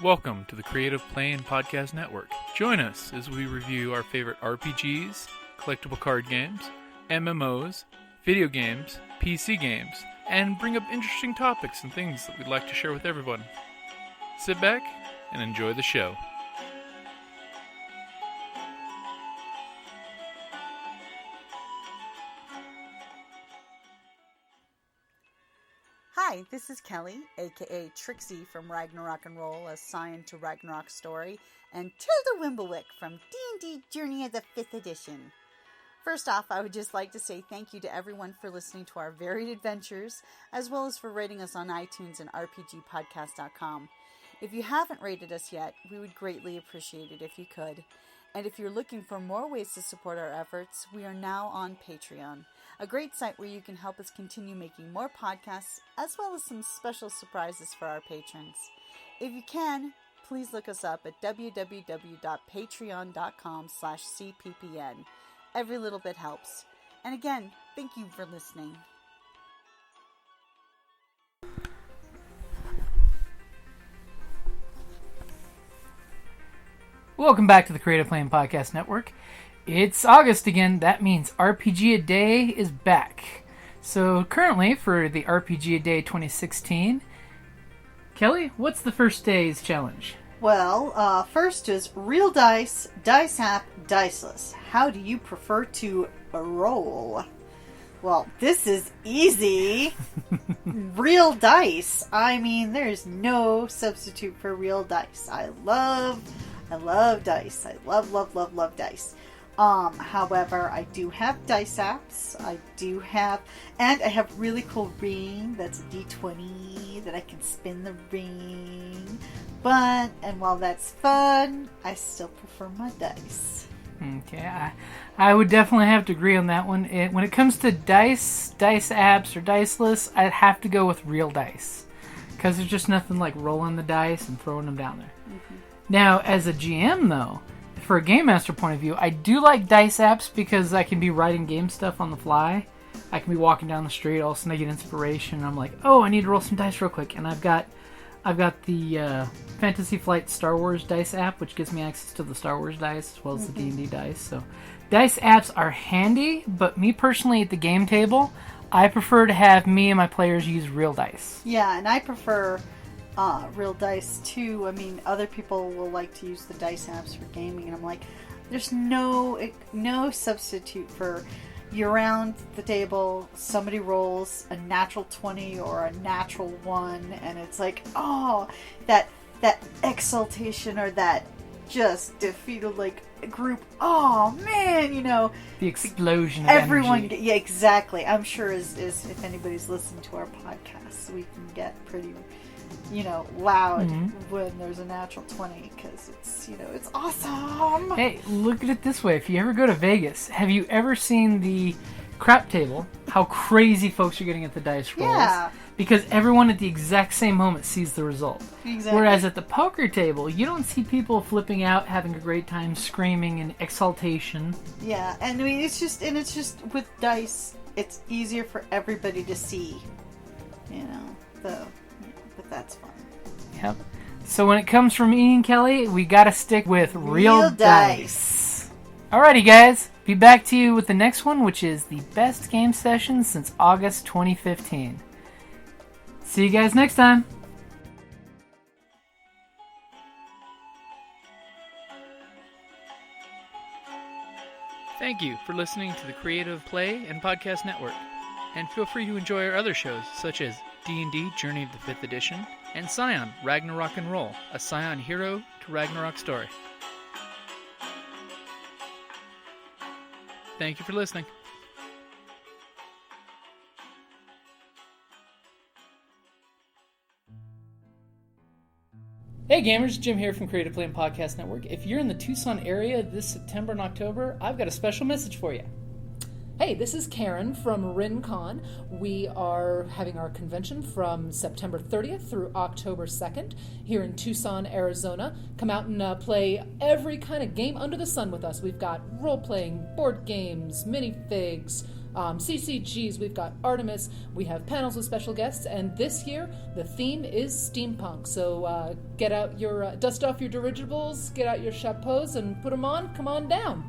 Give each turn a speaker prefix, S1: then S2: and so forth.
S1: Welcome to the Creative Play and Podcast Network. Join us as we review our favorite RPGs, collectible card games, MMOs, video games, PC games, and bring up interesting topics and things that we'd like to share with everyone. Sit back and enjoy the show.
S2: Hi, this is Kelly, aka Trixie from Ragnarok and Roll, a Scion to Ragnarok story, and Tilda Wimblewick from D&D Journey of the 5th Edition. First off, I would just like to say thank you to everyone for listening to our varied adventures, as well as for rating us on iTunes and RPGpodcast.com. If you haven't rated us yet, we would greatly appreciate it if you could. And if you're looking for more ways to support our efforts, we are now on Patreon, a great site where you can help us continue making more podcasts, as well as some special surprises for our patrons. If you can, please look us up at www.patreon.com/cppn. Every little bit helps. And again, thank you for listening.
S3: Welcome back to the Creative Play and Podcast Network. It's August again. That means RPG-A-Day is back. So currently, for the RPG-A-Day 2016, Kelly, what's the first day's challenge?
S2: Well, first is Real Dice, Dice App, Diceless. How do you prefer to roll? Well, this is easy. Real dice. I mean, there's no substitute for real dice. I love dice. I love dice. However, I do have dice apps. I have really cool ring that's a D20 that I can spin the ring. And while that's fun, I still prefer my dice.
S3: Okay, I would definitely have to agree on that one. When it comes to dice apps or diceless, I'd have to go with real dice. Because there's just nothing like rolling the dice and throwing them down there. Mm-hmm. Now, as a GM, though, for a Game Master point of view, I do like dice apps because I can be writing game stuff on the fly. I can be walking down the street, all of a sudden I get inspiration, and I'm like, oh, I need to roll some dice real quick. And I've got the Fantasy Flight Star Wars dice app, which gives me access to the Star Wars dice as well as the D&D dice. So dice apps are handy, but me personally at the game table, I prefer to have me and my players use real dice.
S2: Yeah, and I prefer real dice too. I mean, other people will like to use the dice apps for gaming, and I'm like, there's no substitute for you're around the table, somebody rolls a natural 20 or a natural 1, and it's like, oh, that exaltation or that just defeat of like a group. Oh man,
S3: the explosion of
S2: everyone.
S3: energy.
S2: Yeah, exactly. I'm sure as if anybody's listening to our podcast, we can get pretty loud when there's a natural 20 because it's awesome.
S3: Hey, look at it this way. If you ever go to Vegas, have you ever seen the crap table? How crazy folks are getting at the dice rolls.
S2: Yeah.
S3: Because everyone at the exact same moment sees the result.
S2: Exactly.
S3: Whereas at the poker table, you don't see people flipping out, having a great time, screaming in exaltation.
S2: Yeah, and I mean, it's just with dice, it's easier for everybody to see, but that's fun.
S3: Yep. So when it comes from me and Kelly, we gotta stick with real dice. Alrighty, guys. Be back to you with the next one, which is the best game session since August 2015. See you guys next time.
S1: Thank you for listening to the Creative Play and Podcast Network. And feel free to enjoy our other shows, such as D&D Journey of the 5th Edition, and Scion Ragnarok and Roll, a Scion hero to Ragnarok story. Thank you for listening.
S3: Hey gamers, Jim here from Creative Play and Podcast Network. If you're in the Tucson area this September and October, I've got a special message for you.
S4: Hey, this is Karen from RinCon. We are having our convention from September 30th through October 2nd here in Tucson, Arizona. Come out and play every kind of game under the sun with us. We've got role-playing, board games, minifigs, CCGs, we've got Artemis, we have panels with special guests, and this year the theme is steampunk. So get out your, dust off your dirigibles, get out your chapeaus and put them on, come on down.